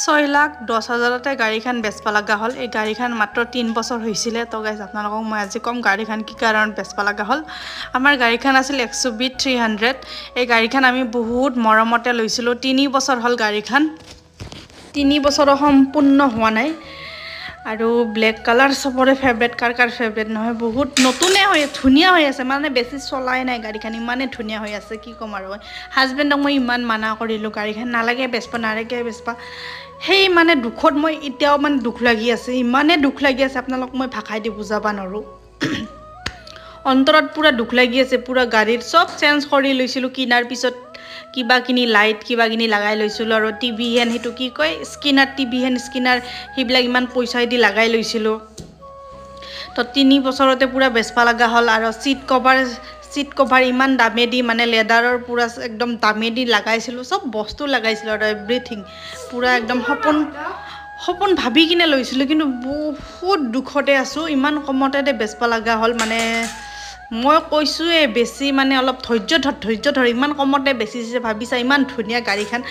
6,10,000তে গাড়ীখন বেচবা লগা হ'ল। এই গাড়ীখন মাত্ৰ 3 বছৰ হৈছিলে। তো গাইজ আপোনালোকক মই আজি কম গাড়ীখন কি কাৰণত বেচবা লগা হ'ল। আমাৰ গাড়ীখন আছিল XUV 300। এই গাড়ীখন আমি বহুত মৰমতে লৈছিলোঁ। 3 বছৰ হ'ল গাড়ীখন। 3 বছৰো সম্পূৰ্ণ হোৱা নাই। আৰু ব্লেক কালাৰ চবৰে ফেভৰেট, কাৰ ফেভৰেট নহয়, বহুত নতুনে হৈ ধুনীয়া হৈ আছে, মানে বেছি চলাই নাই গাড়ীখন, ইমানে ধুনীয়া হৈ আছে কি ক'ম আৰু। হাজবেণ্ডক মই ইমান মানা কৰিলোঁ গাড়ীখন নালাগে বেচবা, নালাগে বেচবা। সেই মানে দুখত মই এতিয়াও মানে দুখ লাগি আছে, ইমানে দুখ লাগি আছে আপোনালোক মই ভাষাই দি বুজাব নোৱাৰোঁ। অন্তৰত পূৰা দুখ লাগি আছে। পূৰা গাড়ীৰ চব চেঞ্জ কৰি লৈছিলোঁ কিনাৰ পিছত, কিবা কিনি লাইট কিবা কিনি লগাই লৈছিলোঁ। আৰু টিভি হেন সেইটো কি কয় স্কিনাৰ, টিভি হেন স্কিনাৰ, সেইবিলাক ইমান পইচা দি লগাই লৈছিলোঁ। তো 3 বছৰতে পূৰা বেচবা লগা হ'ল। আৰু চিট কভাৰ ইমান দামেদি, মানে লেডাৰৰ পূৰা একদম দামেদি লগাইছিলোঁ, চব বস্তু লগাইছিলোঁ আৰু এভৰিথিং পূৰা একদম সপোন ভাবি কিনে লৈছিলোঁ। কিন্তু বহুত দুখতে আছোঁ, ইমান কমতে বেচবা লগা হ'ল। মানে মই কৈছোঁৱে বেছি, মানে অলপ ধৈৰ্য ধৰ, ইমান কমতে বেচিছে ভাবিছা, ইমান ধুনীয়া গাড়ীখন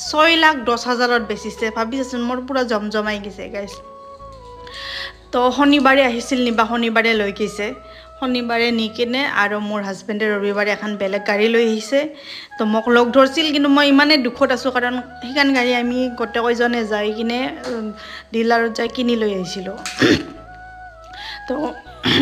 6,10,000ত বেচিছে, ভাবিছাচোন। মোৰ পূৰা জমজমাই গৈছে গাইছ। তো শনিবাৰে আহিছিল নিবা, শনিবাৰে লৈ গৈছে, শনিবাৰে নি কিনে আৰু মোৰ হাজবেণ্ডে ৰবিবাৰে এখন বেলেগ গাড়ী লৈ আহিছে। তো মোক লগ ধৰিছিল, কিন্তু মই ইমানেই দুখত আছোঁ, কাৰণ সেইখন গাড়ী আমি গোটেইকেইজনে যাই কিনে ডিলাৰত যাই কিনি লৈ আহিছিলোঁ। তো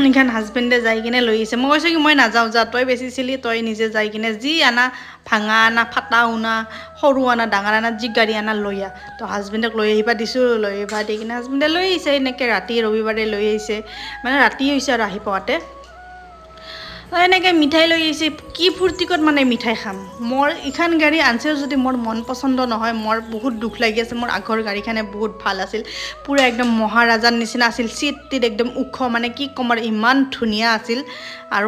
সেইখন হাজবেণ্ডে যাই কিনে লৈ আহিছে। মই কৈছোঁ কি মই নাযাওঁ, যা তই বেচিছিলি, তই নিজে যাই কিনে যি আনা, ভাঙা আনা, ফাটা আনা, সৰু আনা, ডাঙৰ আনা, যি গাড়ী আনা লৈ আহ। তো হাজবেণ্ডক লৈ আহিবা দিছোঁ, লৈ আহিবা দি কিনে হাজবেণ্ডে লৈ আহিছে। এনেকৈ ৰাতি ৰবিবাৰে লৈ আহিছে, মানে ৰাতি হৈছে আৰু আহি পাওঁতে। এনেকৈ মিঠাই লৈ আহিছে, কি ফূৰ্তিকত মানে মিঠাই খাম। মোৰ এইখন গাড়ী আনছেও যদি মোৰ মন পচন্দ নহয়, মোৰ বহুত দুখ লাগি আছে। মোৰ আগৰ গাড়ীখনে বহুত ভাল আছিল, পূৰা একদম মহাৰাজাৰ নিচিনা আছিল, চিট একদম ওখ, মানে কি ক'ম আৰু ইমান ধুনীয়া আছিল। আৰু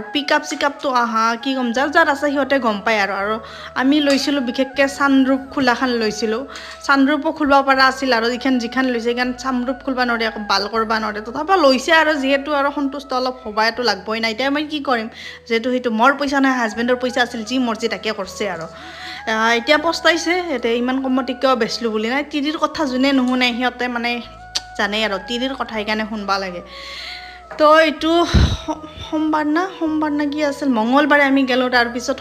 চিকআপটো আহা কি ক'ম, যাৰ আছে সিহঁতে গম পায় আৰু আমি লৈছিলোঁ বিশেষকৈ ছানৰুফ খোলাখন লৈছিলোঁ। ছানৰুফো খুলিব পৰা আছিল, আৰু যিখন লৈছে সেইখন ছানৰুফ খুলিব নোৱাৰে, আকৌ বাল কৰিব নোৱাৰে। তথাপিও লৈছে আৰু যিহেতু আৰু সন্তুষ্ট অলপ হ'বাইতো লাগবই নাই। এতিয়া মই কি কৰিম, যিহেতু সেইটো মোৰ পইচা নহয়, হাজবেণ্ডৰ পইচা আছিল, যি মৰ্জি তাকে কৰিছে আৰু। এতিয়া পস্তাইছে, এতিয়া ইমান কমত কিয় বেচলোঁ বুলি। নাই, তিৰিৰ কথা যোনে নুশুনে সিহঁতে মানে জানেই আৰু তিৰিৰ কথা, সেইকাৰণে শুনবা লাগে। তো এইটো সোমবাৰ না কি আছিল, মঙলবাৰে আমি গ'লোঁ। তাৰপিছত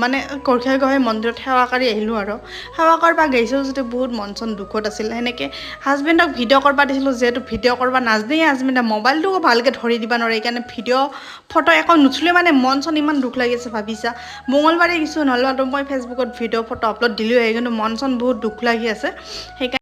মানে গৰখীয়াই মন্দিৰত সেৱা কৰি আহিলোঁ। আৰু সেৱা কৰিব গৈছোঁ যদি বহুত মন চন দুখত আছিল। সেনেকৈ হাজবেণ্ডক ভিডিঅ' কৰিব দিছিলোঁ, যিহেতু ভিডিঅ' কৰিব নাজানেই হাজবেণ্ডে, মোবাইলটোও ভালকৈ ধৰি দিব নোৱাৰে, সেইকাৰণে ফটো একো নুঠিলে, মানে মন চন ইমান দুখ লাগিছে ভাবিছা। মঙলবাৰে কিছু নহ'লেও মই ফেচবুকত ভিডিঅ' ফটো আপলোড দিলোঁহে, কিন্তু মন চন বহুত দুখ লাগি আছে। সেইকাৰণে